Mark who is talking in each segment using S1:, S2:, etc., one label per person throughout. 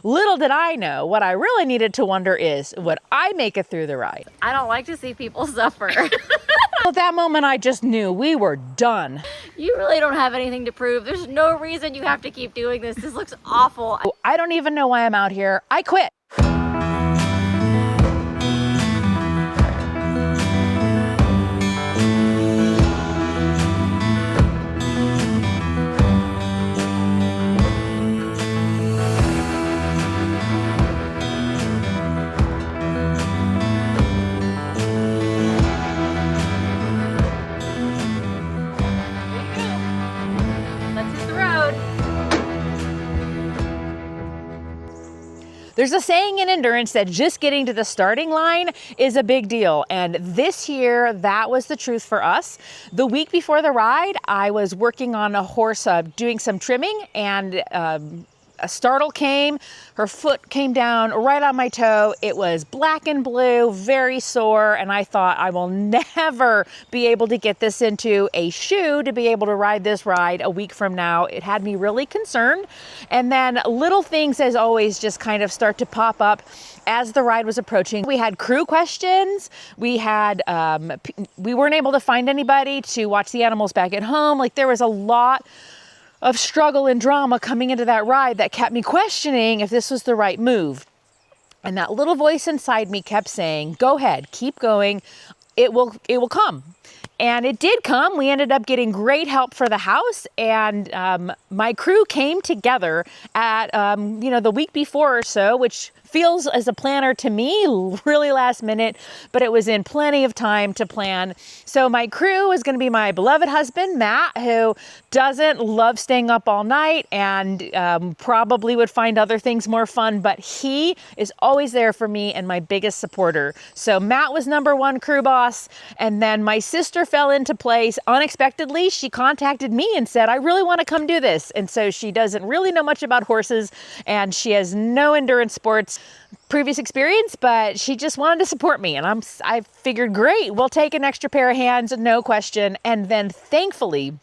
S1: Little did I know, what I really needed to wonder is, would I make it through the ride?
S2: I don't like to see people suffer.
S1: At that moment, I just knew we were done.
S2: You really don't have anything to prove. There's no reason you have to keep doing this. This looks awful.
S1: I don't even know why I'm out here. I quit. There's a saying in endurance that just getting to the starting line is a big deal. And this year, that was the truth for us. The week before the ride, I was working on a horse doing some trimming, and a startle came. Her foot came down right on my toe. It was black and blue, very sore. And I thought, I will never be able to get this into a shoe to be able to ride this ride a week from now. It had me really concerned. And then little things, as always, just kind of start to pop up as the ride was approaching. We had crew questions. We had, we weren't able to find anybody to watch the animals back at home. Like, there was a lot of struggle and drama coming into that ride that kept me questioning if this was the right move. And that little voice inside me kept saying, go ahead, keep going. It will come. And it did come. We ended up getting great help for the house, and my crew came together at the week before or so, which feels as a planner to me really last minute, but it was in plenty of time to plan. So my crew is going to be my beloved husband, Matt, who doesn't love staying up all night and probably would find other things more fun, but he is always there for me and my biggest supporter. So Matt was number one crew boss, and then my sister fell into place unexpectedly. She contacted me and said, I really want to come do this. And so she doesn't really know much about horses, and she has no endurance sports previous experience, but she just wanted to support me. And I figured, great, we'll take an extra pair of hands, no question. And then thankfully,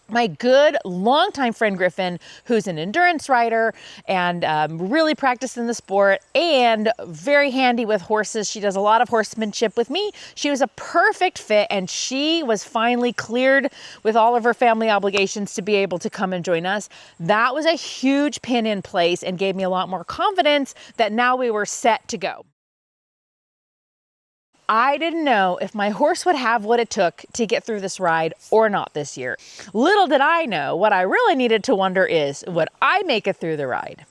S1: my good longtime friend Griffin, who's an endurance rider and really practiced in the sport and very handy with horses. She does a lot of horsemanship with me. She was a perfect fit, and she was finally cleared with all of her family obligations to be able to come and join us. That was a huge pin in place and gave me a lot more confidence that now we were set to go. I didn't know if my horse would have what it took to get through this ride or not this year. Little did I know, what I really needed to wonder is, would I make it through the ride?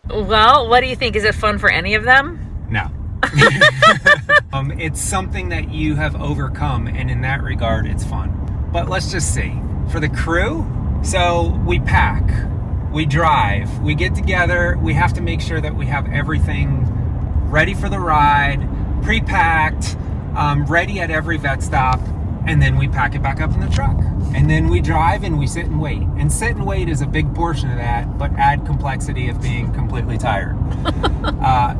S1: Well, what do you think? Is it fun for any of them?
S3: No. It's something that you have overcome, and in that regard, it's fun. But let's just see. For the crew, so we pack, we drive, we get together, we have to make sure that we have everything ready for the ride, pre-packed, ready at every vet stop, and then we pack it back up in the truck. And then we drive and we sit and wait. And sit and wait is a big portion of that, but add complexity of being completely tired.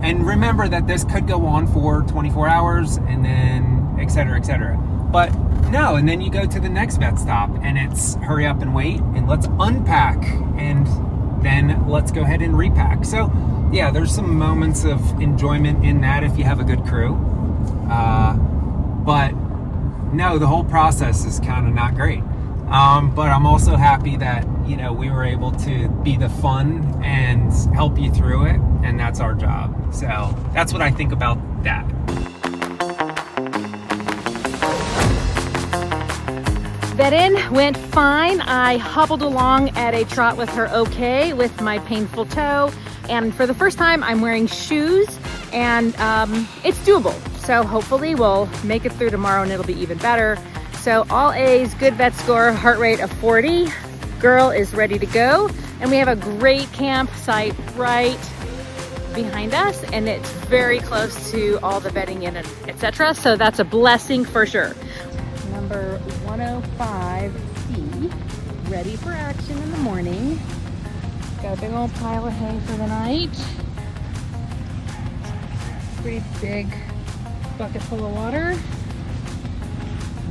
S3: And remember that this could go on for 24 hours and then et cetera, et cetera. But no, and then you go to the next vet stop and it's hurry up and wait and let's unpack and then let's go ahead and repack. So yeah, there's some moments of enjoyment in that if you have a good crew. But no, the whole process is kind of not great. But I'm also happy that, we were able to be the fun and help you through it. And that's our job. So that's what I think about that.
S1: Vet-in went fine. I hobbled along at a trot with her okay with my painful toe. And for the first time, I'm wearing shoes, and it's doable. So hopefully we'll make it through tomorrow and it'll be even better. So all A's, good vet score, heart rate of 40. Girl is ready to go. And we have a great campsite right behind us, and it's very close to all the bedding in, etc. So that's a blessing for sure. Number 105C, ready for action in the morning. Got a big old pile of hay for the night. Pretty big bucket full of water.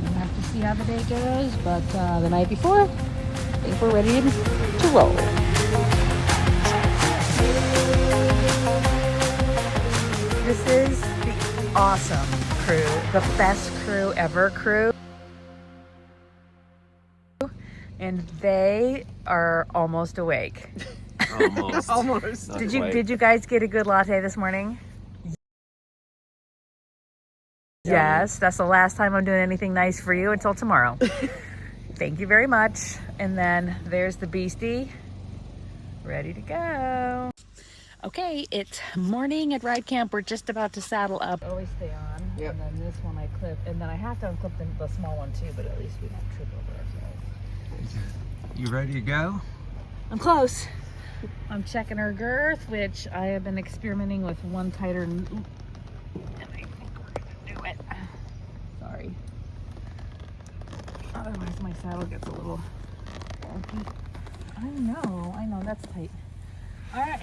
S1: We'll have to see how the day goes, but the night before, I think we're ready to roll. awesome crew, the best crew ever crew. And they are almost awake.
S3: Almost.
S4: Almost.
S1: Did you guys get a good latte this morning? Yes, that's the last time I'm doing anything nice for you until tomorrow. Thank you very much. And then there's the beastie, ready to go. Okay, it's morning at ride camp. We're just about to saddle up. Always stay on.
S4: Yep.
S1: And then this one I clip, and then I have to unclip the small one too, but at least we don't trip over ourselves.
S3: You ready to go?
S1: I'm close. I'm checking her girth, which I have been experimenting with one tighter, and I think we're gonna do it. Sorry. Otherwise my saddle gets a little wonky. I know, that's tight. All right.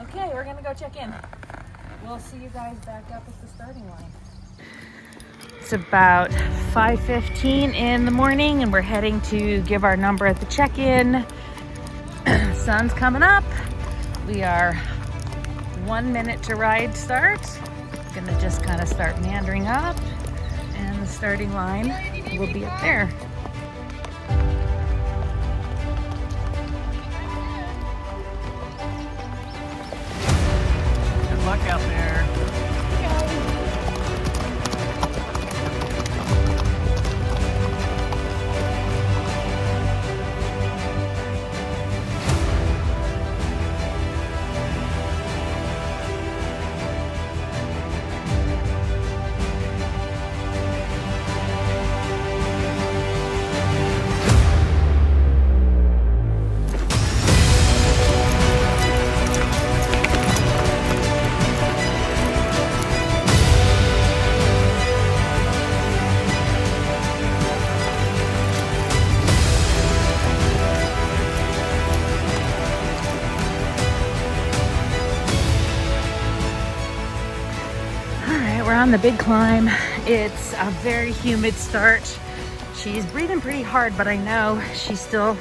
S1: Okay, we're gonna go check in. We'll see you guys back up at the starting line. It's about 5:15 in the morning and we're heading to give our number at the check-in. Sun's coming up. We are 1 minute to ride start. Gonna just kind of start meandering up and the starting line will be up there.
S4: Good luck out there.
S1: We're on the big climb. It's a very humid start. She's breathing pretty hard, but I know she's still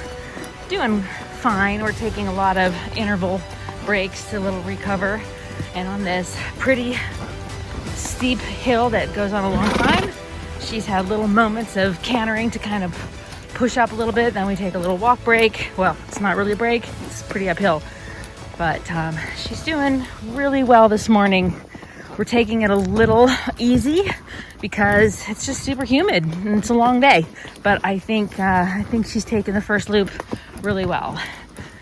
S1: doing fine. We're taking a lot of interval breaks to little recover. And on this pretty steep hill that goes on a long climb, she's had little moments of cantering to kind of push up a little bit. Then we take a little walk break. Well, it's not really a break, it's pretty uphill. But she's doing really well this morning. We're taking it a little easy because it's just super humid and it's a long day. But I think she's taking the first loop really well.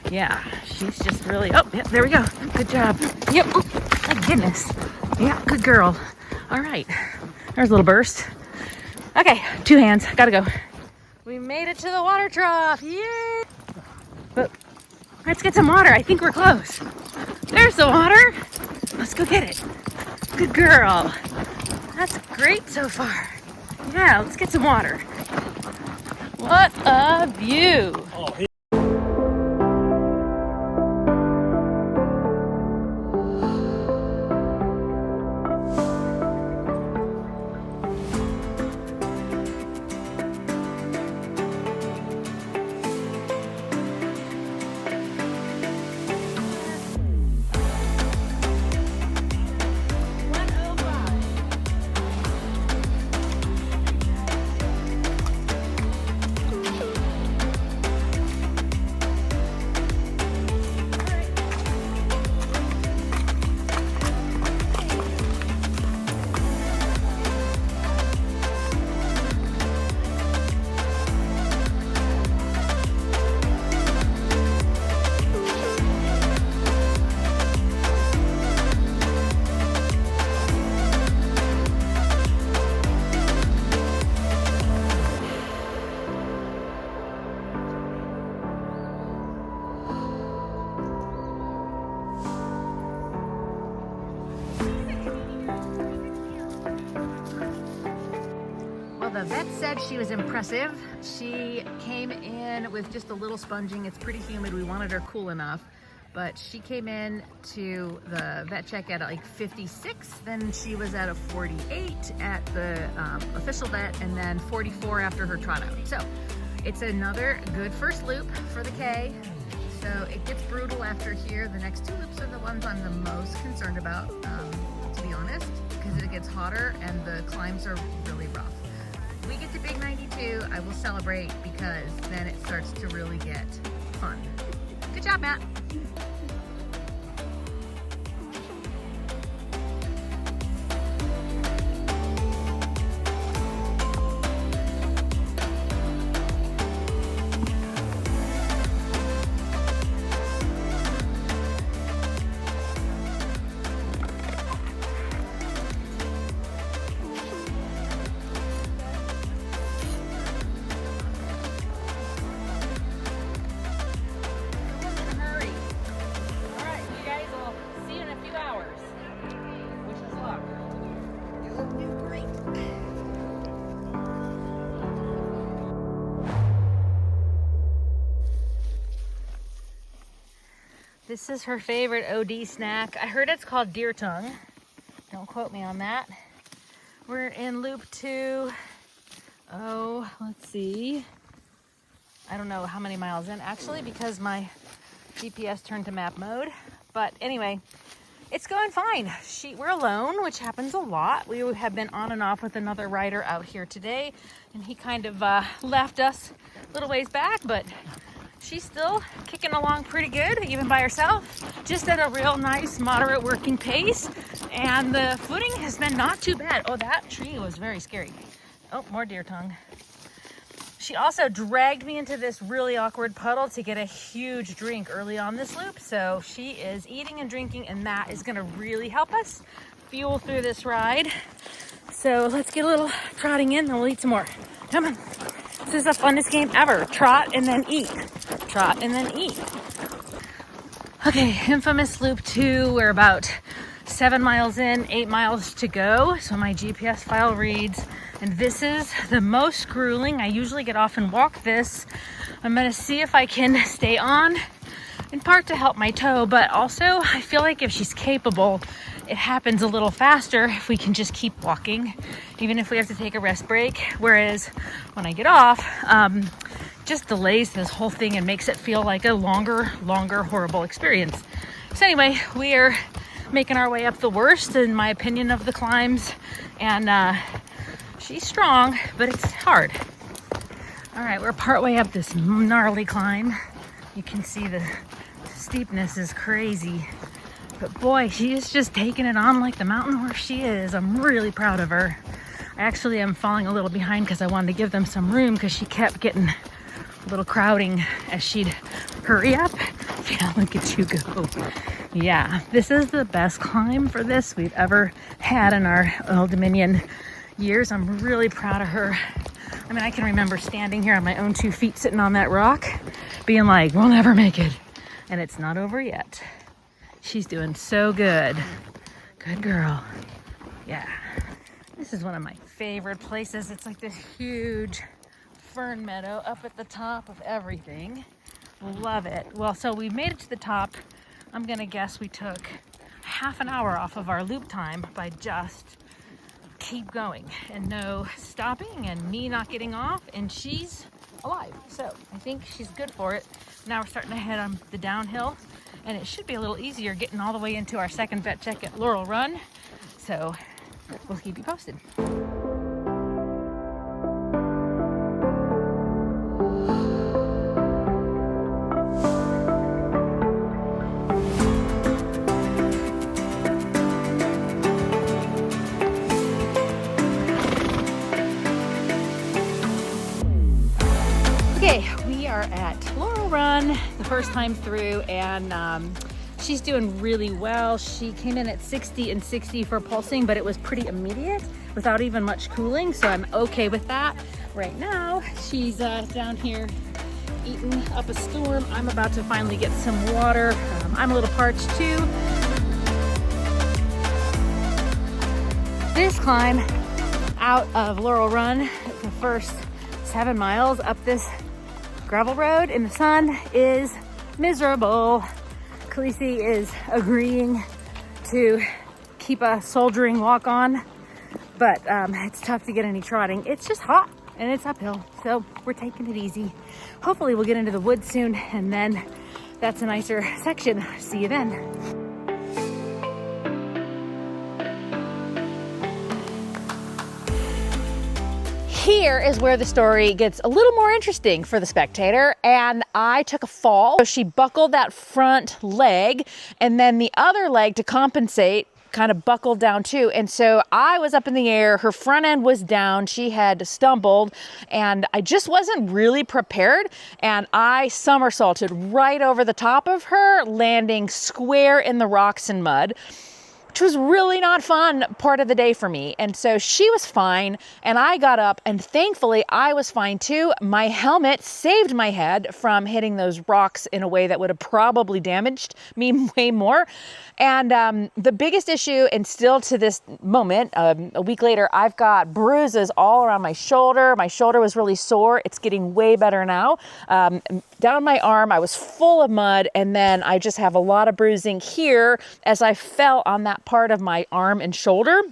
S1: Yeah, she's just really, oh, yeah, there we go. Good job. Yep, oh, my goodness. Yeah, good girl. All right, there's a little burst. Okay, 2 hands, gotta go. We made it to the water trough, yay! But let's get some water, I think we're close. There's the water. Let's go get it. Good girl. That's great so far. Yeah, let's get some water. What a view. The vet said she was impressive. She came in with just a little sponging. It's pretty humid. We wanted her cool enough, but she came in to the vet check at like 56. Then she was at a 48 at the official vet, and then 44 after her trot out. So it's another good first loop for the K. So it gets brutal after here. The next two loops are the ones I'm the most concerned about, to be honest, because it gets hotter and the climbs are really rough. If we get to Big 92, I will celebrate because then it starts to really get fun. Good job, Matt. This is her favorite OD snack. I heard it's called deer tongue. Don't quote me on that. We're in loop 2. Oh, let's see. I don't know how many miles in actually because my GPS turned to map mode. But anyway, it's going fine. We're alone, which happens a lot. We have been on and off with another rider out here today, and he kind of left us a little ways back, but she's still kicking along pretty good, even by herself, just at a real nice, moderate working pace. And the footing has been not too bad. Oh, that tree was very scary. Oh, more deer tongue. She also dragged me into this really awkward puddle to get a huge drink early on this loop. So she is eating and drinking, and that is gonna really help us fuel through this ride. So let's get a little trotting in, then we'll eat some more. Come on. This is the funnest game ever. Trot and then eat. Trot and then eat. Okay, infamous loop 2. We're about 7 miles in, 8 miles to go. So my GPS file reads, and this is the most grueling. I usually get off and walk this. I'm gonna see if I can stay on, in part to help my toe, but also I feel like if she's capable, it happens a little faster if we can just keep walking, even if we have to take a rest break. Whereas when I get off, just delays this whole thing and makes it feel like a longer, horrible experience. So anyway, we are making our way up the worst, in my opinion, of the climbs. And she's strong, but it's hard. All right, we're partway up this gnarly climb. You can see the steepness is crazy. But boy, she is just taking it on like the mountain horse she is. I'm really proud of her. I actually am falling a little behind because I wanted to give them some room because she kept getting a little crowding as she'd hurry up. Yeah, look at you go. Yeah, this is the best climb for this we've ever had in our Old Dominion years. I'm really proud of her. I mean, I can remember standing here on my own 2 feet sitting on that rock being like, we'll never make it. And it's not over yet. She's doing so good. Good girl. Yeah. This is one of my favorite places. It's like this huge fern meadow up at the top of everything. Love it. Well, so we made it to the top. I'm gonna guess we took half an hour off of our loop time by just keep going and no stopping and me not getting off, and she's alive. So I think she's good for it. Now we're starting to head on the downhill, and it should be a little easier getting all the way into our second vet check at Laurel Run. So we'll keep you posted. Okay, we are at Laurel Run the first time through, and she's doing really well. She came in at 60 and 60 for pulsing, but it was pretty immediate without even much cooling, so I'm okay with that. Right now, she's down here eating up a storm. I'm about to finally get some water. I'm a little parched too. This climb out of Laurel Run, the first 7 miles up this gravel road in the sun, is miserable. Khaleesi is agreeing to keep a soldiering walk on, but it's tough to get any trotting. It's just hot and it's uphill, so we're taking it easy. Hopefully we'll get into the woods soon, and then that's a nicer section. See you then. Here is where the story gets a little more interesting for the spectator, and I took a fall. So she buckled that front leg, and then the other leg, to compensate, kind of buckled down too. And so I was up in the air, her front end was down, she had stumbled, and I just wasn't really prepared, and I somersaulted right over the top of her, landing square in the rocks and mud, which was really not fun part of the day for me. And so she was fine, and I got up, and thankfully I was fine too. My helmet saved my head from hitting those rocks in a way that would have probably damaged me way more. And the biggest issue, and still to this moment, a week later, I've got bruises all around my shoulder. My shoulder was really sore. It's getting way better now. Down my arm, I was full of mud, and then I just have a lot of bruising here as I fell on that part of my arm and shoulder.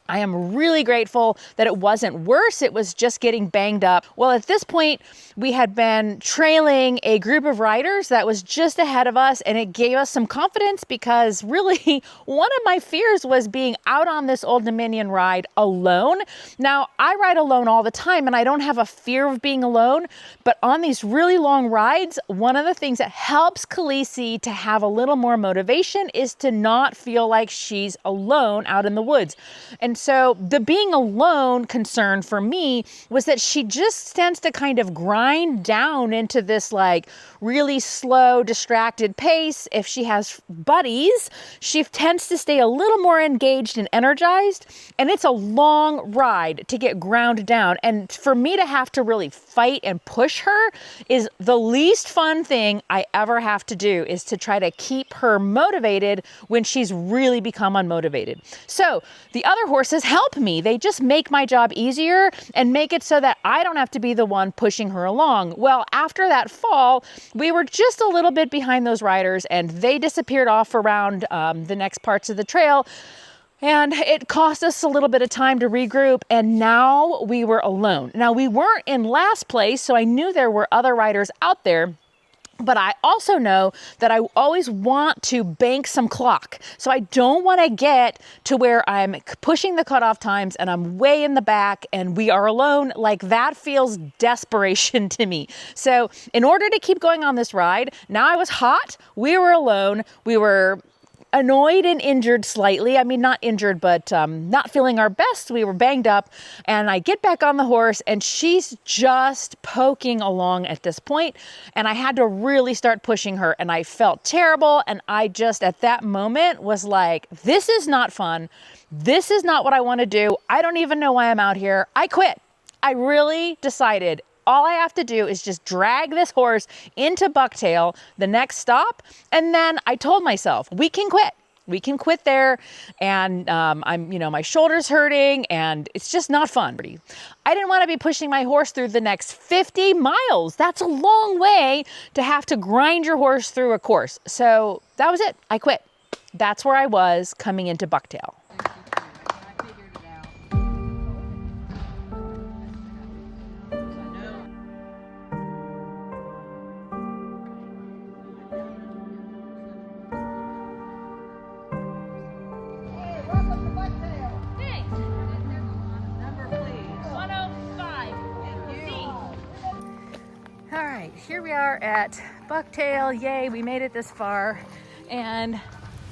S1: I am really grateful that it wasn't worse. It was just getting banged up. Well, at this point, we had been trailing a group of riders that was just ahead of us, and it gave us some confidence because really one of my fears was being out on this Old Dominion ride alone. Now, I ride alone all the time, and I don't have a fear of being alone, but on these really long rides, one of the things that helps Khaleesi to have a little more motivation is to not feel like she's alone out in the woods. And so the being alone concern for me was that she just tends to kind of grind down into this like really slow, distracted pace. If she has buddies, she tends to stay a little more engaged and energized. And it's a long ride to get ground down. And for me to have to really fight and push her is the least fun thing I ever have to do, is to try to keep her motivated when she's really become unmotivated. So the other horses help me. They just make my job easier and make it so that I don't have to be the one pushing her along. Well, after that fall, we were just a little bit behind those riders, and they disappeared off around the next parts of the trail. And it cost us a little bit of time to regroup, and now we were alone. Now, we weren't in last place, so I knew there were other riders out there. But I also know that I always want to bank some clock. So I don't want to get to where I'm pushing the cutoff times and I'm way in the back and we are alone. Like, that feels desperation to me. So in order to keep going on this ride, now I was hot, we were alone, we were annoyed and injured slightly. I mean, not injured, but not feeling our best. We were banged up, and I get back on the horse, and she's just poking along at this point, and I had to really start pushing her, and I felt terrible, and I just, at that moment, was like, this is not fun. This is not what I want to do. I don't even know why I'm out here. I quit. I really decided all I have to do is just drag this horse into Bucktail, the next stop. And then I told myself, we can quit. We can quit there. And my shoulder's hurting and it's just not fun. I didn't want to be pushing my horse through the next 50 miles. That's a long way to have to grind your horse through a course. So that was it. I quit. That's where I was coming into Bucktail. Here we are at Bucktail. Yay, we made it this far. And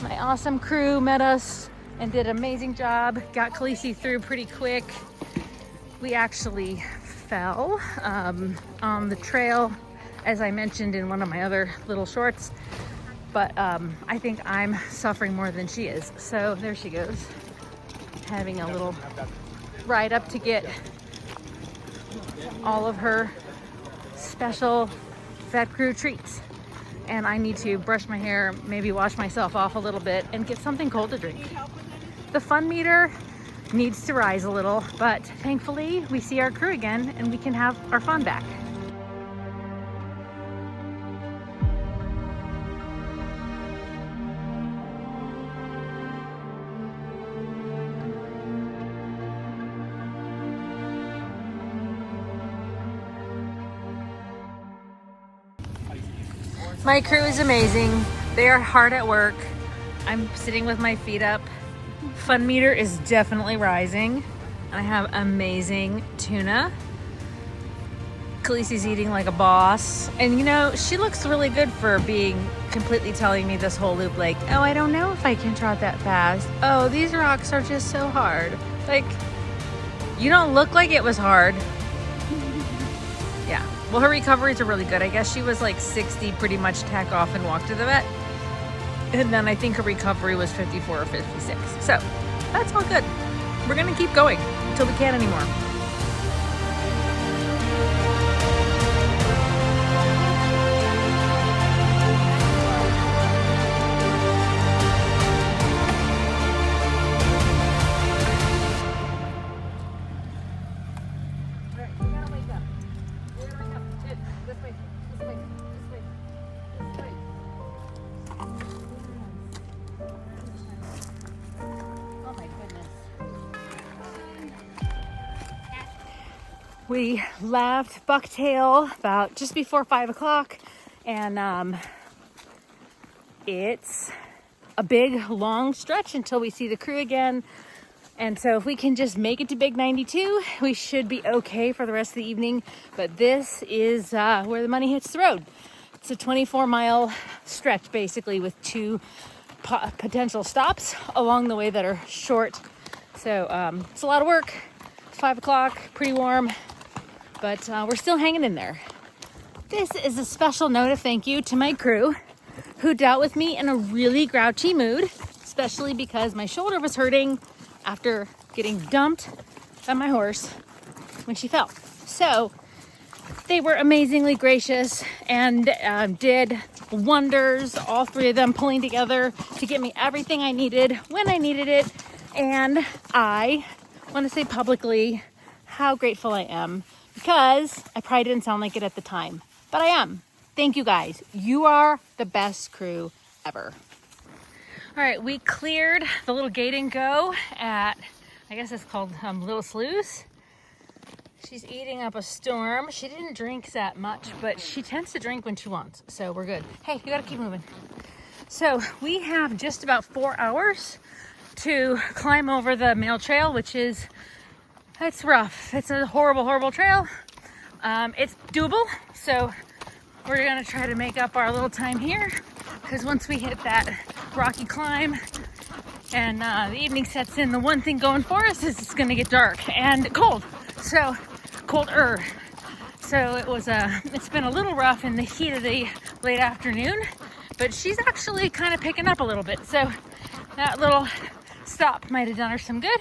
S1: my awesome crew met us and did an amazing job. Got Khaleesi through pretty quick. We actually fell on the trail, as I mentioned in one of my other little shorts. But I think I'm suffering more than she is. So there she goes, having a little ride up to get all of her special vet crew treats. And I need to brush my hair, maybe wash myself off a little bit and get something cold to drink. The fun meter needs to rise a little, but thankfully we see our crew again and we can have our fun back. My crew is amazing. They are hard at work. I'm sitting with my feet up. Fun meter is definitely rising. I have amazing tuna. Khaleesi's eating like a boss. And you know, she looks really good for being completely telling me this whole loop like, oh, I don't know if I can trot that fast. Oh, these rocks are just so hard. Like, you don't look like it was hard. Yeah, well, her recoveries are really good. I guess she was like 60, pretty much tack off and walk to the vet. And then I think her recovery was 54 or 56. So that's all good. We're gonna keep going until we can't anymore. We left Bucktail about just before 5 o'clock, and it's a big long stretch until we see the crew again. And so if we can just make it to Big 92, we should be okay for the rest of the evening. But this is where the money hits the road. It's a 24-mile stretch basically with two potential stops along the way that are short. So it's a lot of work. It's 5 o'clock, pretty warm. But we're still hanging in there. This is a special note of thank you to my crew who dealt with me in a really grouchy mood, especially because my shoulder was hurting after getting dumped by my horse when she fell. So they were amazingly gracious and did wonders, all three of them pulling together to get me everything I needed when I needed it. And I want to say publicly how grateful I am, because I probably didn't sound like it at the time, but I am. Thank you guys. You are the best crew ever. All right, we cleared the little gate and go at, I guess it's called Little Sluice. She's eating up a storm. She didn't drink that much, but she tends to drink when she wants, so we're good. Hey, you gotta keep moving. So we have just about 4 hours to climb over the mail trail, which is, it's rough. It's a horrible, horrible trail. It's doable, so we're gonna try to make up our little time here, because once we hit that rocky climb and the evening sets in, the one thing going for us is it's gonna get dark and cold. So, colder. So it's been a little rough in the heat of the late afternoon, but she's actually kind of picking up a little bit. So that little stop might have done her some good.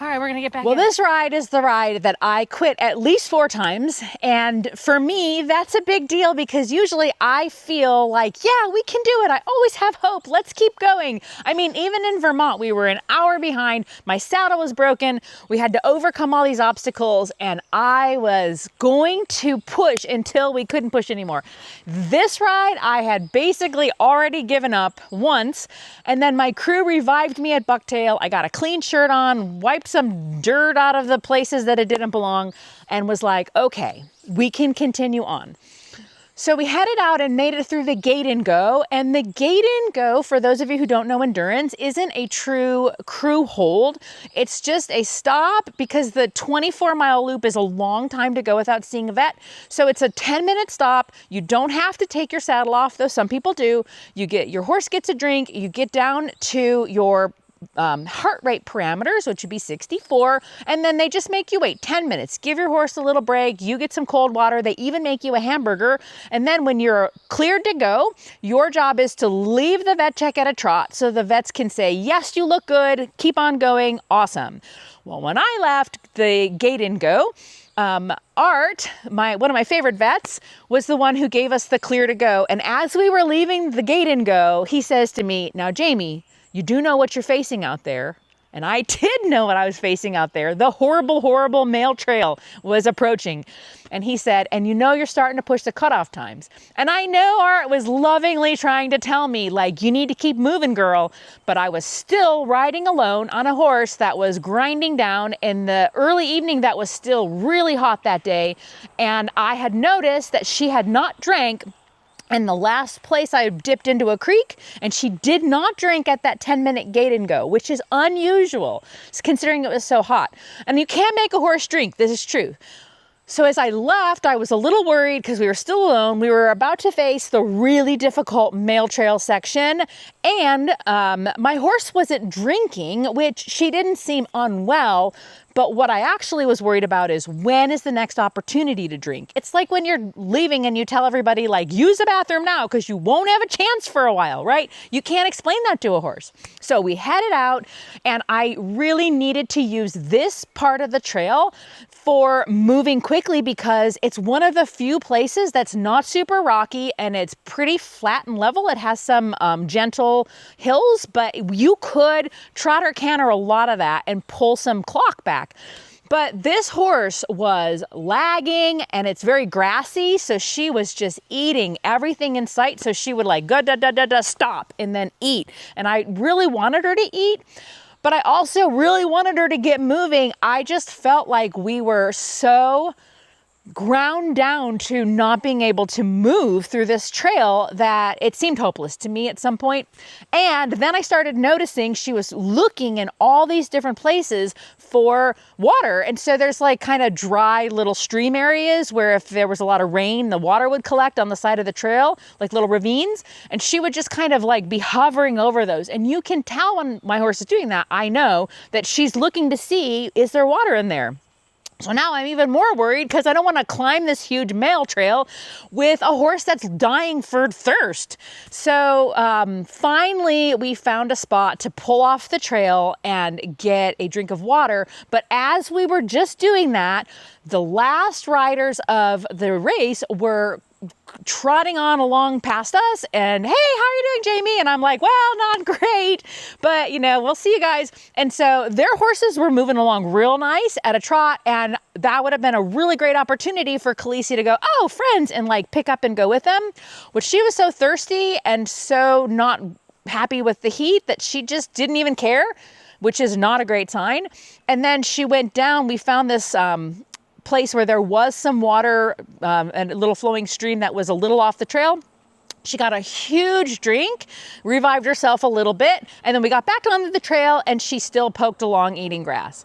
S1: All right, we're gonna get back. Well, this ride is the ride that I quit at least 4 times. And for me, that's a big deal because usually I feel like, yeah, we can do it. I always have hope. Let's keep going. I mean, even in Vermont, we were an hour behind. My saddle was broken. We had to overcome all these obstacles and I was going to push until we couldn't push anymore. This ride, I had basically already given up once. And then my crew revived me at Bucktail. I got a clean shirt on, wiped some dirt out of the places that it didn't belong, and was like, okay, we can continue on. So we headed out and made it through the gate and go. And the gate and go, for those of you who don't know endurance, isn't a true crew hold. It's just a stop because the 24-mile loop is a long time to go without seeing a vet. So it's a 10-minute stop. You don't have to take your saddle off, though some people do. Your horse gets a drink. You get down to your heart rate parameters, which would be 64, and then they just make you wait 10 minutes. Give your horse a little break. You get some cold water. They even make you a hamburger. And then when you're cleared to go, your job is to leave the vet check at a trot so the vets can say, yes, you look good. Keep on going. Awesome. Well, when I left the gate and go, Art, one of my favorite vets, was the one who gave us the clear to go. And as we were leaving the gate and go, he says to me, now, Jaime, you do know what you're facing out there. And I did know what I was facing out there. The horrible, horrible mail trail was approaching. And he said, and you know you're starting to push the cutoff times. And I know Art was lovingly trying to tell me, like, you need to keep moving, girl. But I was still riding alone on a horse that was grinding down in the early evening that was still really hot that day. And I had noticed that she had not drank And the last place I dipped into a creek, and she did not drink at that 10-minute gate and go, which is unusual considering it was so hot. And you can't make a horse drink, this is true. So as I left, I was a little worried because we were still alone. We were about to face the really difficult mail trail section, and my horse wasn't drinking, which she didn't seem unwell. But what I actually was worried about is, when is the next opportunity to drink? It's like when you're leaving and you tell everybody, like, use the bathroom now because you won't have a chance for a while, right? You can't explain that to a horse. So we headed out, and I really needed to use this part of the trail for moving quickly because it's one of the few places that's not super rocky and it's pretty flat and level. It has some gentle hills, but you could trot or canter a lot of that and pull some clock back. But this horse was lagging, and it's very grassy, so she was just eating everything in sight. So she would like go da da da da stop and then eat. And I really wanted her to eat, but I also really wanted her to get moving. I just felt like we were so ground down to not being able to move through this trail that it seemed hopeless to me at some point. And then I started noticing she was looking in all these different places for water. And so there's like kind of dry little stream areas where if there was a lot of rain, the water would collect on the side of the trail, like little ravines. And she would just kind of like be hovering over those. And you can tell when my horse is doing that, I know that she's looking to see, is there water in there? So now I'm even more worried because I don't want to climb this huge mail trail with a horse that's dying for thirst. So finally, we found a spot to pull off the trail and get a drink of water. But as we were just doing that, the last riders of the race were trotting on along past us and, hey, how are you doing, Jaime? And I'm like, well, not great, but we'll see you guys. And so their horses were moving along real nice at a trot, and that would have been a really great opportunity for Khaleesi to go, oh, friends, and like pick up and go with them. But she was so thirsty and so not happy with the heat that she just didn't even care, which is not a great sign. And then she went down. We found this place where there was some water and a little flowing stream that was a little off the trail. She got a huge drink, revived herself a little bit, and then we got back onto the trail and she still poked along eating grass.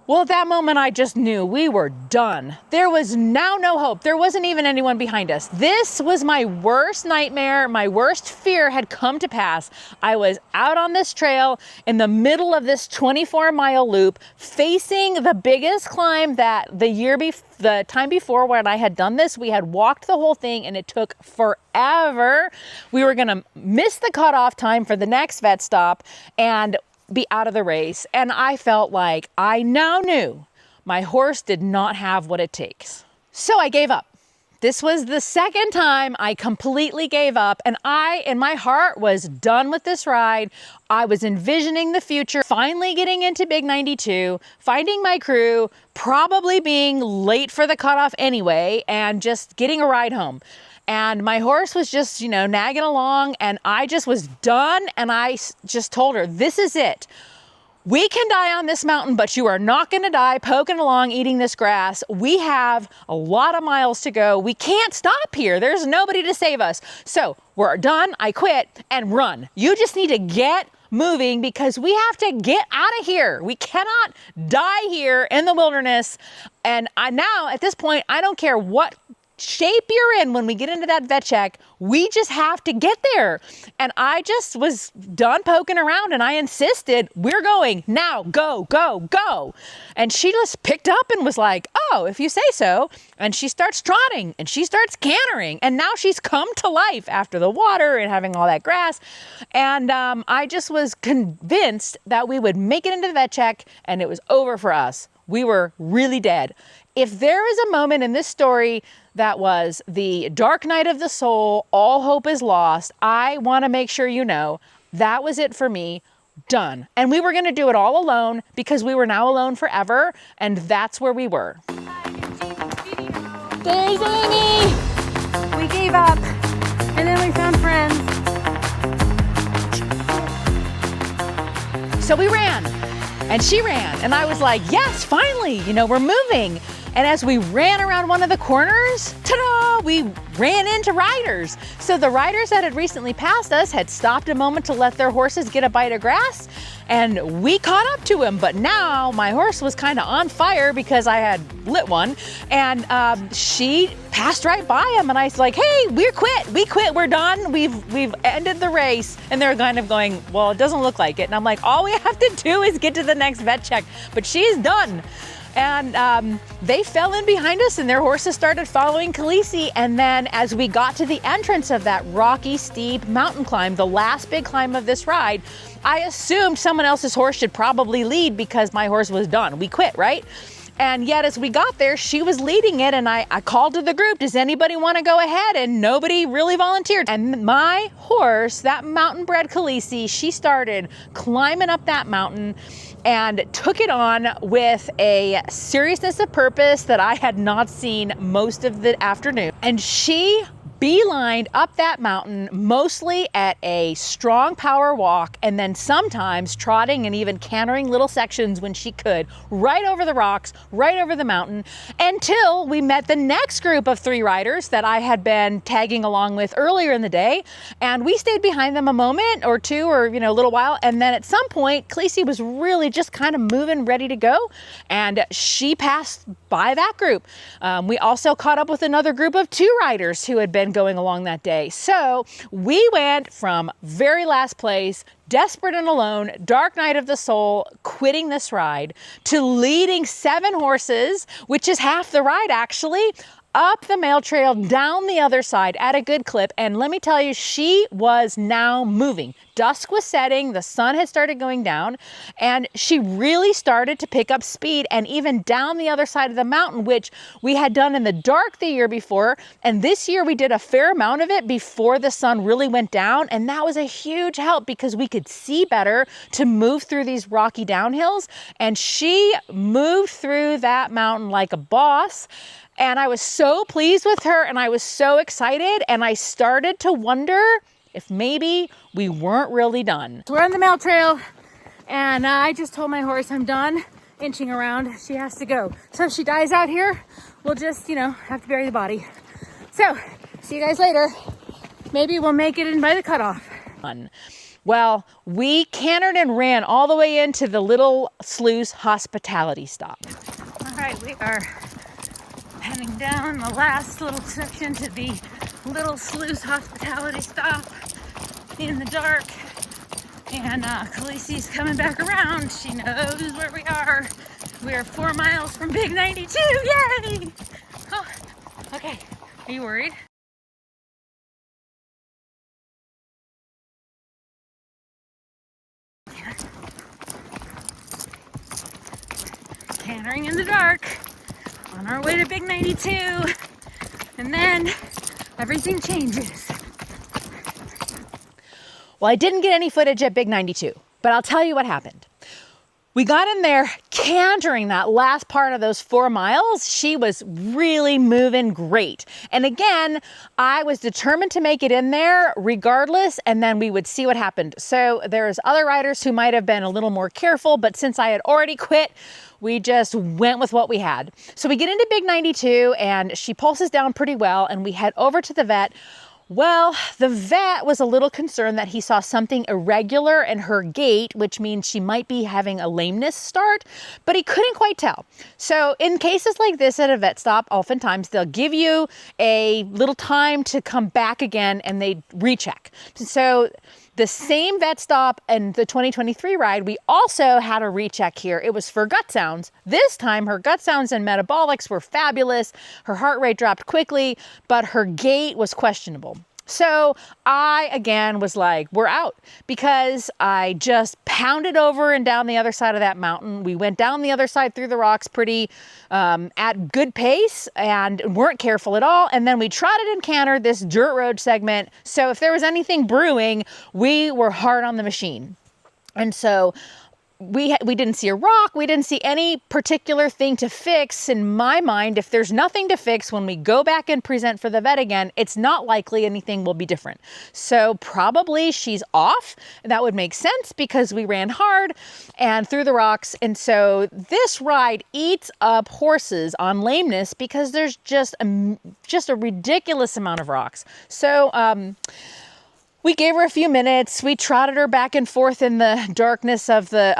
S1: Well, at that moment, I just knew we were done. There was now no hope. There wasn't even anyone behind us. This was my worst nightmare. My worst fear had come to pass. I was out on this trail in the middle of this 24-mile loop, facing the biggest climb that the time before when I had done this, we had walked the whole thing and it took forever. We were going to miss the cutoff time for the next vet stop and be out of the race. And I felt like I now knew my horse did not have what it takes. So I gave up. This was the second time I completely gave up, and I, in my heart, was done with this ride. I was envisioning the future, finally getting into Big 92, finding my crew, probably being late for the cutoff anyway, and just getting a ride home. And my horse was just, nagging along, and I just was done. And I just told her, this is it. We can die on this mountain, but you are not going to die poking along eating this grass. We have a lot of miles to go. We can't stop here. There's nobody to save us. So we're done. I quit and run. You just need to get moving because we have to get out of here. We cannot die here in the wilderness. And now at this point, I don't care what shape you're in when we get into that vet check, we just have to get there. And I just was done poking around and I insisted, we're going now, go, go, go. And she just picked up and was like, oh, if you say so. And she starts trotting and she starts cantering. And now she's come to life after the water and having all that grass. And I just was convinced that we would make it into the vet check and it was over for us. We were really dead. If there is a moment in this story that was the dark night of the soul, all hope is lost, I want to make sure you know that was it for me. Done. And we were going to do it all alone because we were now alone forever. And that's where we were.
S2: There's Amy! We gave up. And then we found friends.
S1: So we ran. And she ran. And I was like, yes, finally, we're moving. And as we ran around one of the corners, ta-da, we ran into riders. So the riders that had recently passed us had stopped a moment to let their horses get a bite of grass, and we caught up to him. But now my horse was kind of on fire because I had lit one, and she passed right by him, and I was like, hey, we quit, we're done, we've ended the race. And they're kind of going, well, it doesn't look like it. And I'm like, all we have to do is get to the next vet check, but she's done. And they fell in behind us, and their horses started following Khaleesi. And then as we got to the entrance of that rocky, steep mountain climb, the last big climb of this ride, I assumed someone else's horse should probably lead because my horse was done. We quit, right? And yet as we got there, she was leading it, and I called to the group, does anybody want to go ahead? And nobody really volunteered. And my horse, that mountain bred Khaleesi, she started climbing up that mountain and took it on with a seriousness of purpose that I had not seen most of the afternoon. And she beelined up that mountain, mostly at a strong power walk, and then sometimes trotting and even cantering little sections when she could, right over the rocks, right over the mountain, until we met the next group of 3 riders that I had been tagging along with earlier in the day. And we stayed behind them a moment or two, or a little while, and then at some point Khaleesi was really just kind of moving, ready to go, and she passed by that group. We also caught up with another group of 2 riders who had been going along that day. So we went from very last place, desperate and alone, dark night of the soul, quitting this ride, to leading 7 horses, which is half the ride actually, up the mail trail, down the other side at a good clip. And let me tell you, she was now moving. Dusk was setting, the sun had started going down, and she really started to pick up speed, and even down the other side of the mountain, which we had done in the dark the year before. And this year we did a fair amount of it before the sun really went down. And that was a huge help because we could see better to move through these rocky downhills. And she moved through that mountain like a boss. And I was so pleased with her, and I was so excited, and I started to wonder if maybe we weren't really done.
S2: We're on the mail trail, and I just told my horse I'm done inching around. She has to go. So if she dies out here, we'll just, have to bury the body. So, see you guys later. Maybe we'll make it in by the cutoff.
S1: Well, we cantered and ran all the way into the Little Sluice hospitality stop.
S2: All right, we are heading down the last little section to the Little Sluice hospitality stop in the dark. And Khaleesi's coming back around. She knows where we are. We are 4 miles from Big 92. Yay! Oh, okay. Are you worried? Cantering in the dark on our way to Big 92, and then everything changes.
S1: Well, I didn't get any footage at Big 92, but I'll tell you what happened. We got in there cantering that last part of those 4 miles. She was really moving great. And again, I was determined to make it in there regardless, and then we would see what happened. So there's other riders who might have been a little more careful, but since I had already quit, we just went with what we had. So we get into Big 92, and she pulses down pretty well, and we head over to the vet. Well, the vet was a little concerned that he saw something irregular in her gait, which means she might be having a lameness start, but he couldn't quite tell. So in cases like this at a vet stop, oftentimes they'll give you a little time to come back again, and they recheck. So the same vet stop and the 2023 ride, we also had a recheck here. It was for gut sounds. This time her gut sounds and metabolics were fabulous. Her heart rate dropped quickly, but her gait was questionable. So I, again, was like, we're out, because I just pounded over and down the other side of that mountain. We went down the other side through the rocks pretty at good pace and weren't careful at all. And then we trotted and cantered this dirt road segment. So if there was anything brewing, we were hard on the machine. And so we didn't see a rock. We didn't see any particular thing to fix. In my mind, if there's nothing to fix when we go back and present for the vet again, it's not likely anything will be different. So probably she's off. That would make sense because we ran hard and through the rocks. And so this ride eats up horses on lameness because there's just a ridiculous amount of rocks. So, we gave her a few minutes. We trotted her back and forth in the darkness of the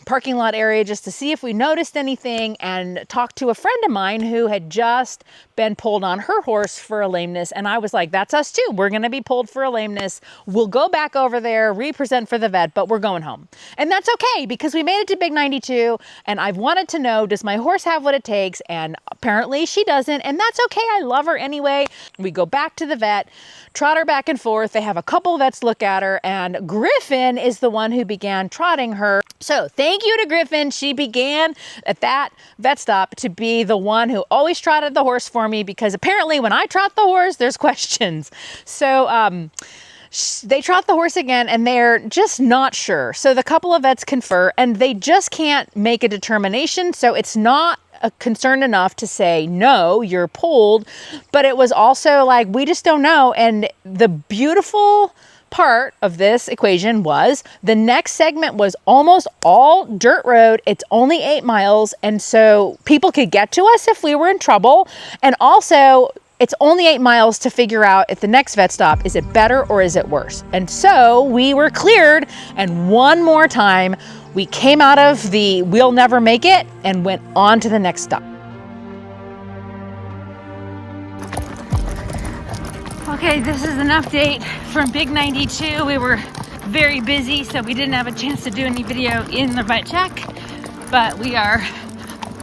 S1: parking lot area just to see if we noticed anything, and talked to a friend of mine who had just been pulled on her horse for a lameness. And I was like, that's us too. We're going to be pulled for a lameness. We'll go back over there, represent for the vet, but we're going home. And that's okay because we made it to Big 92 and I've wanted to know, does my horse have what it takes? And apparently she doesn't. And that's okay. I love her anyway. We go back to the vet, trot her back and forth. They have a couple vets look at her, and Griffin is the one who began trotting her. So thank you to Griffin. She began at that vet stop to be the one who always trotted the horse for me, because apparently when I trot the horse, there's questions. So they trot the horse again and they're just not sure. So the couple of vets confer and they just can't make a determination. So it's not concerned enough to say, no, you're pulled. But it was also like, we just don't know. And the beautiful part of this equation was the next segment was almost all dirt road. It's only 8 miles. And so people could get to us if we were in trouble. And also, it's only 8 miles to figure out at the next vet stop, is it better or is it worse? And so we were cleared, and one more time we came out of the we'll never make it and went on to the next stop.
S2: Okay, this is an update from Big 92. We were very busy, so we didn't have a chance to do any video in the vet check, but we are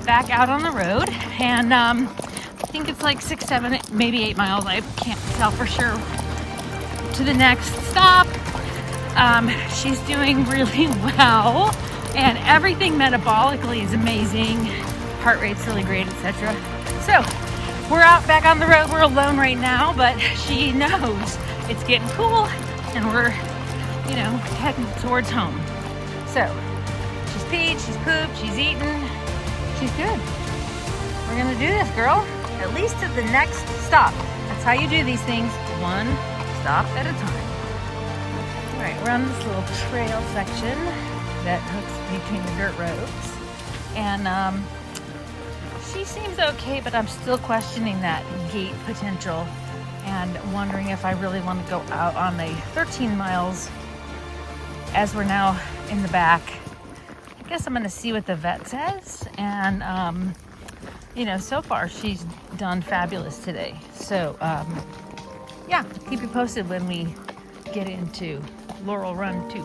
S2: back out on the road, and I think it's like 6, 7, maybe 8 miles. I can't tell for sure. To the next stop. She's doing really well, and everything metabolically is amazing. Heart rate's really great, etc. So we're out back on the road. We're alone right now, but she knows it's getting cool, and we're, heading towards home. So she's peed, she's pooped, she's eaten. She's good. We're gonna do this, girl. At least to the next stop. That's how you do these things, one stop at a time. All right, we're on this little trail section that hooks between the dirt roads. And she seems okay, but I'm still questioning that gait potential and wondering if I really want to go out on the 13 miles as we're now in the back. I guess I'm gonna see what the vet says. And so far she's done fabulous today. So, yeah, keep you posted when we get into Laurel Run 2.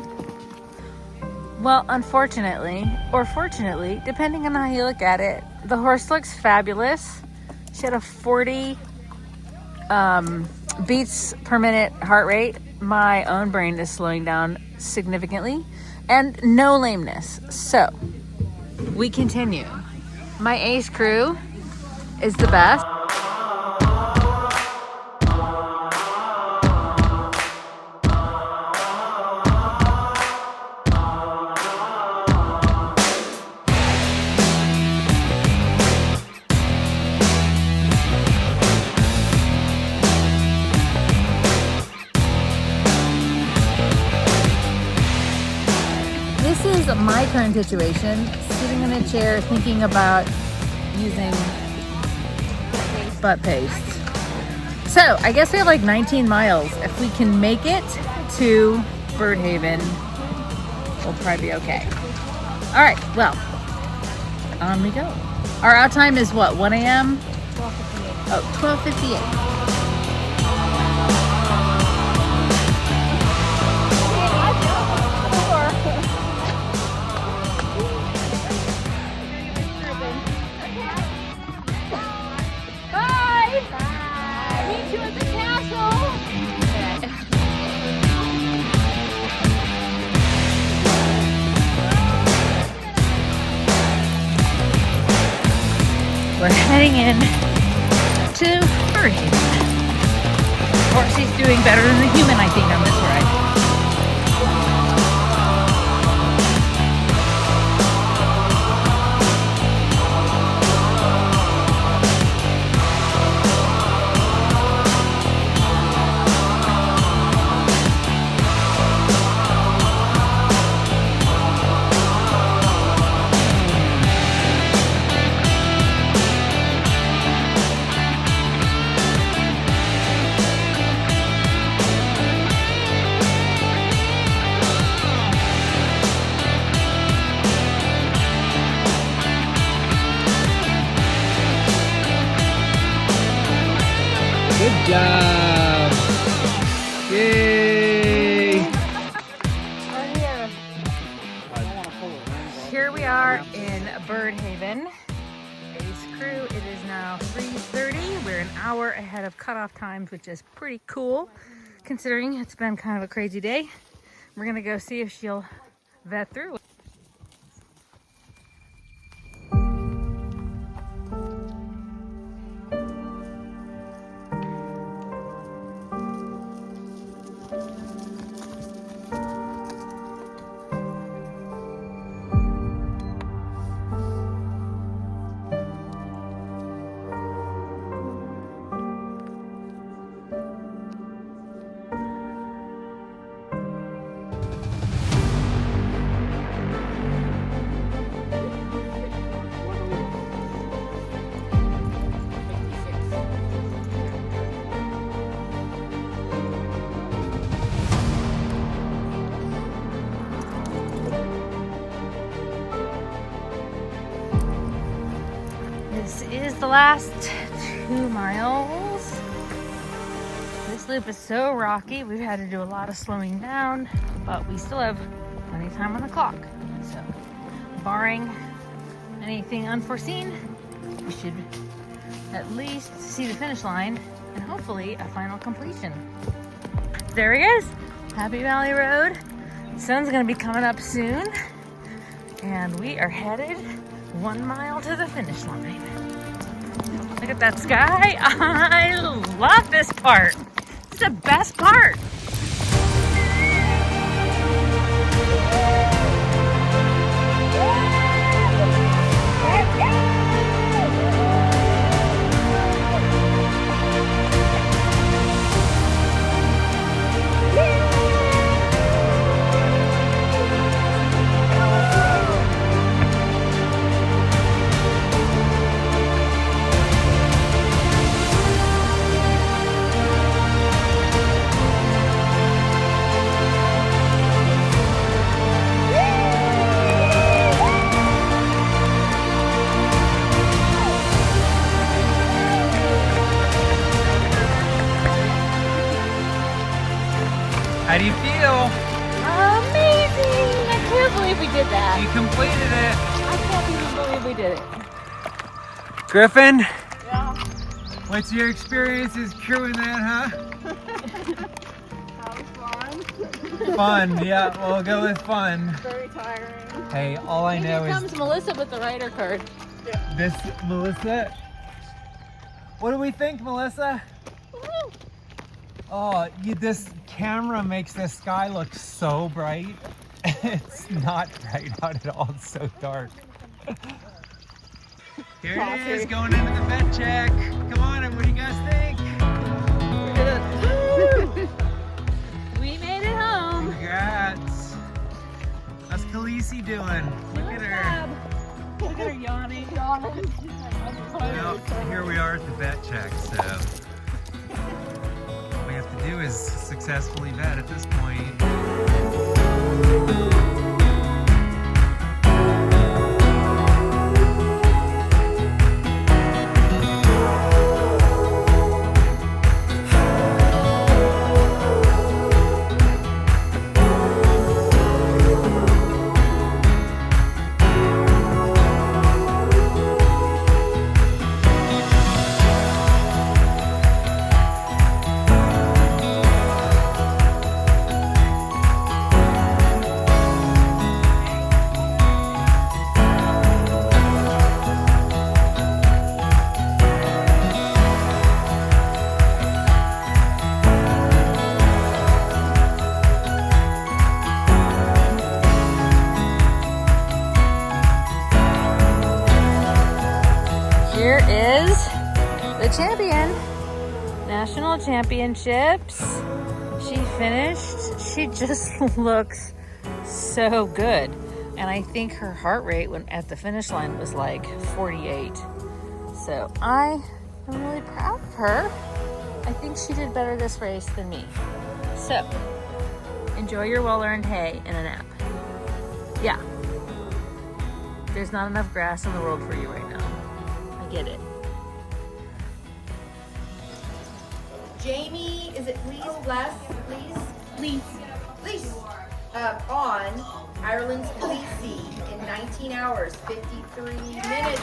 S2: Well, unfortunately, or fortunately, depending on how you look at it, the horse looks fabulous. She had a 40 beats per minute heart rate. My own brain is slowing down significantly, and no lameness. So, we continue. My ace crew is the best. This is my current situation, sitting in a chair thinking about using butt paste. So I guess we have like 19 miles. If we can make it to Birdhaven, we'll probably be okay. All right, well, on we go. Our out time is what, 1 a.m.? 12:58. Oh, 12:58. We're heading in to Birdhaven. Horsey's doing better than the human, I think, on this ride. Bird Haven. Ace crew, it is now 3:30. We're an hour ahead of cutoff times, which is pretty cool considering it's been kind of a crazy day. We're gonna go see if she'll vet through. This is the last 2 miles. This loop is so rocky, we've had to do a lot of slowing down, but we still have plenty of time on the clock. So, barring anything unforeseen, we should at least see the finish line and hopefully a final completion. There he is, Happy Valley Road. The sun's gonna be coming up soon, and we are headed 1 mile to the finish line. Look at that sky. I love this part. It's the best part.
S3: How do you feel?
S2: Amazing! I can't believe we did that.
S3: You completed it.
S2: I can't even believe we did it.
S3: Griffin,
S4: Yeah,
S3: what's your experiences crewing that, huh?
S4: that was fun.
S3: Fun, yeah, we'll go with fun.
S4: Very tiring.
S3: Hey, all I know
S2: Here
S3: is
S2: comes Melissa with the rider card.
S3: this, Melissa. What do we think, Melissa? Oh, this camera makes the sky look so bright. It's not bright out at all, it's so dark. Here it is, going into the vet check. Come on, what do you guys think?
S2: We made it home.
S3: Congrats. How's Khaleesi doing? Look at her.
S2: Look at her yawning.
S3: Well, here we are at the vet check, so all we have to do is successfully vet at this point.
S2: Here is the champion. National championships. She finished. She just looks so good. And I think her heart rate at the finish line was like 48. So I am really proud of her. I think she did better this race than me. So enjoy your well-earned hay and a nap. Yeah. There's not enough grass in the world for you right now. I get it.
S1: Jaime, is it please, bless, please? Please. On Ireland's Khaleesi in 19 hours, 53 minutes.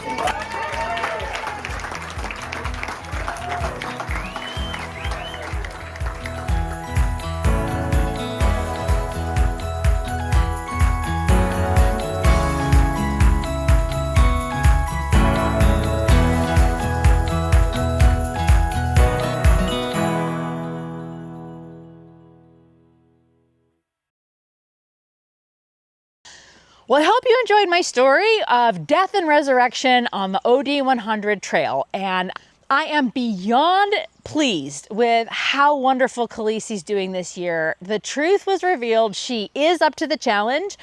S1: Well, I hope you enjoyed my story of death and resurrection on the OD 100 trail. And I am beyond pleased with how wonderful Khaleesi's doing this year. The truth was revealed. She is up to the challenge.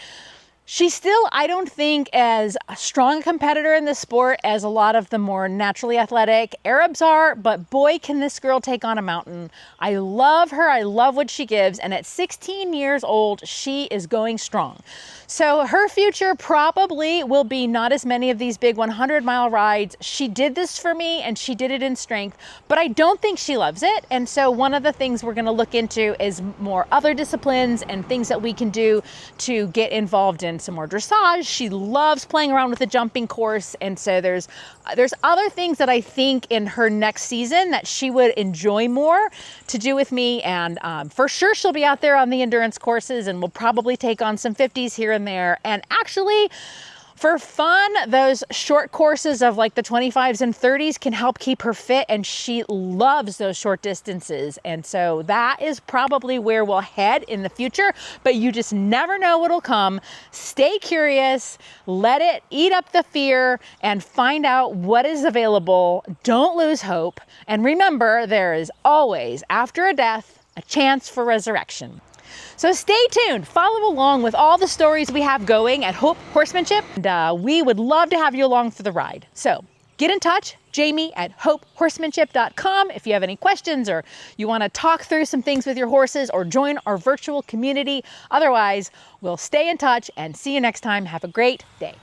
S1: She's still, I don't think, as a strong competitor in the sport as a lot of the more naturally athletic Arabs are, but boy, can this girl take on a mountain. I love her. I love what she gives. And at 16 years old, she is going strong. So her future probably will be not as many of these big 100-mile rides. She did this for me and she did it in strength, but I don't think she loves it. And so one of the things we're going to look into is more other disciplines and things that we can do to get involved in some more dressage. She loves playing around with the jumping course. And so there's other things that I think in her next season that she would enjoy more to do with me. And for sure, she'll be out there on the endurance courses and we'll probably take on some 50s here and there. And actually, for fun, those short courses of like the 25s and 30s can help keep her fit, and she loves those short distances. And so that is probably where we'll head in the future, but you just never know what'll come. Stay curious, let it eat up the fear, and find out what is available. Don't lose hope. And remember, there is always, after a death, a chance for resurrection. So stay tuned, follow along with all the stories we have going at Hope Horsemanship. And we would love to have you along for the ride. So get in touch, Jaime at hopehorsemanship.com if you have any questions or you want to talk through some things with your horses or join our virtual community. Otherwise, we'll stay in touch and see you next time. Have a great day.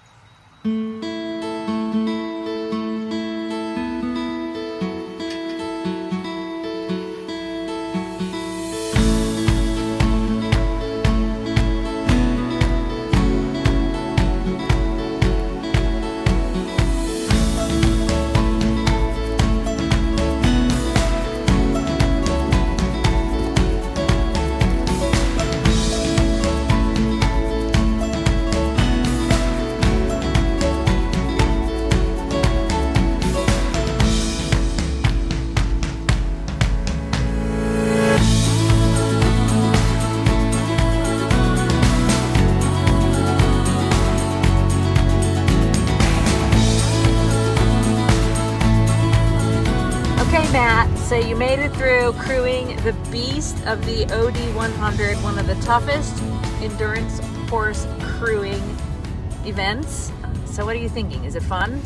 S1: So you made it through crewing the beast of the OD 100, one of the toughest endurance horse crewing events. So what are you thinking? Is it fun?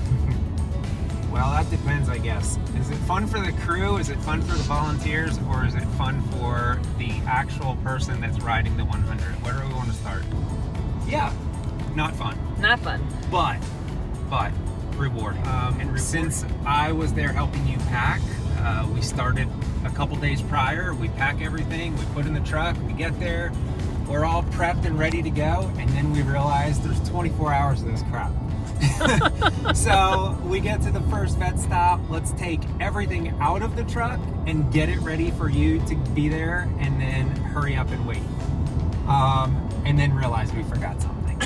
S3: Well, that depends, I guess. Is it fun for the crew? Is it fun for the volunteers? Or is it fun for the actual person that's riding the 100? Where do we want to start? Yeah, not fun.
S1: Not fun.
S3: But rewarding. Since I was there helping you pack, we started a couple days prior. We pack everything, we put in the truck, we get there, we're all prepped and ready to go, and then we realize there's 24 hours of this crap. So we get to the first vet stop. Let's take everything out of the truck and get it ready for you to be there, and then hurry up and wait. And then realize we forgot something.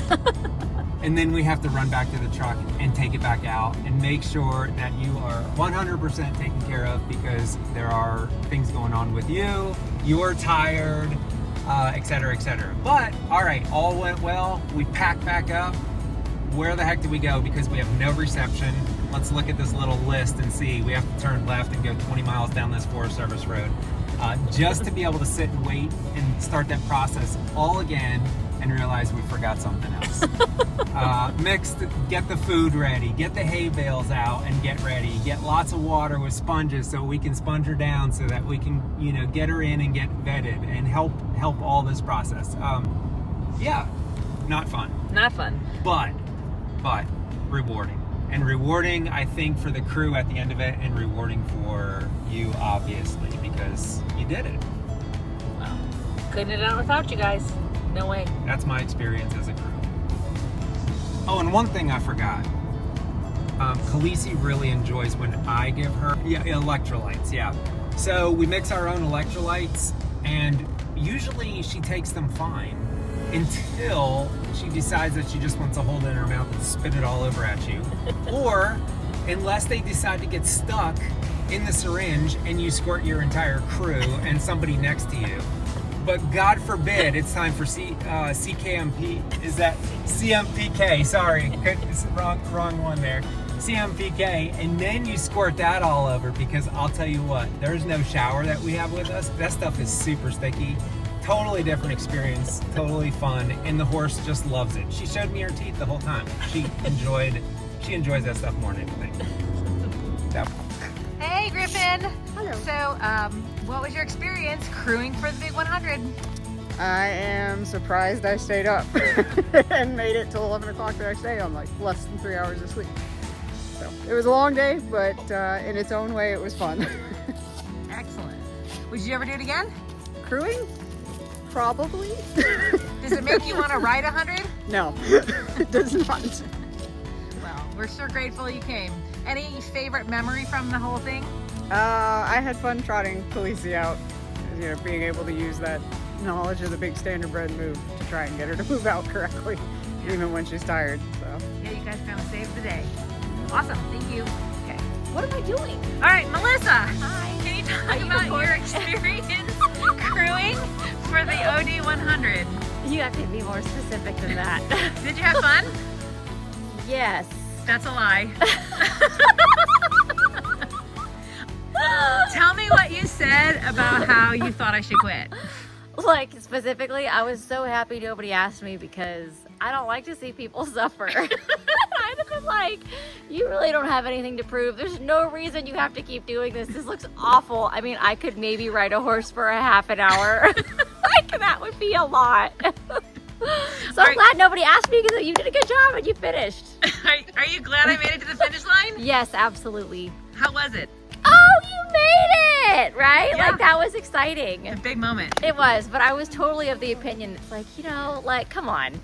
S3: And then we have to run back to the truck and take it back out and make sure that you are 100% taken care of, because there are things going on with you, you're tired, etc., etc. But, all right, all went well. We packed back up. Where the heck did we go? Because we have no reception. Let's look at this little list and see. We have to turn left and go 20 miles down this Forest Service road just to be able to sit and wait and start that process all again, and realize we forgot something else. Get the food ready, get the hay bales out and get ready, get lots of water with sponges so we can sponge her down so that we can, get her in and get vetted and help all this process. Yeah, not fun.
S1: Not fun.
S3: But rewarding. And rewarding, I think, for the crew at the end of it, and rewarding for you, obviously, because you did it.
S1: Well, couldn't have done it without you guys. No way.
S3: That's my experience as a crew. Oh, and one thing I forgot. Khaleesi really enjoys when I give her electrolytes, yeah. So we mix our own electrolytes, and usually she takes them fine until she decides that she just wants to hold it in her mouth and spit it all over at you. Or unless they decide to get stuck in the syringe and you squirt your entire crew and somebody next to you. But God forbid it's time for CKMP. Is that CMPK? Sorry, it's the wrong one there. CMPK, and then you squirt that all over, because I'll tell you what, there's no shower that we have with us. That stuff is super sticky. Totally different experience, totally fun, and the horse just loves it. She showed me her teeth the whole time. She enjoys that stuff more than anything. So.
S1: Hey, Griffin.
S4: Hello.
S1: So, what was your experience crewing for the Big 100?
S4: I am surprised I stayed up and made it till 11 o'clock the next day on like less than 3 hours of sleep. So it was a long day, but in its own way, it was fun.
S1: Excellent. Would you ever do it again?
S4: Crewing? Probably.
S1: Does it make you want to ride 100?
S4: No, it does not.
S1: Well, we're so grateful you came. Any favorite memory from the whole thing?
S4: I had fun trotting Khaleesi out, you know, being able to use that knowledge of the big standardbred move to try and get her to move out correctly, even when she's tired. So.
S1: Yeah, you guys kind of saved the day. Awesome, thank you. Okay, what am I doing? All right, Melissa.
S2: Hi.
S1: Can you talk about your experience crewing for the OD 100?
S2: You have to be more specific than that.
S1: Did you have fun?
S2: Yes.
S1: That's a lie. Tell me what you said about how you thought I should quit.
S2: Like, specifically, I was so happy nobody asked me because I don't like to see people suffer. I'd have been like, you really don't have anything to prove. There's no reason you have to keep doing this. This looks awful. I mean, I could maybe ride a horse for a half an hour. Like, that would be a lot. So I'm glad nobody asked me because you did a good job and you finished.
S1: Are you glad I made it to the finish line?
S2: Yes, absolutely.
S1: How was it?
S2: Oh, you made it, right?
S1: Yeah.
S2: Like, that was exciting.
S1: A big moment.
S2: It was, but I was totally of the opinion, it's like, you know, like, come on.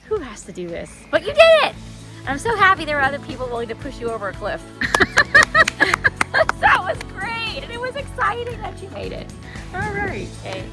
S2: Who has to do this? But you did it! And I'm so happy there were other people willing to push you over a cliff. That was great, and it was exciting that you made it.
S1: All right.
S2: Okay.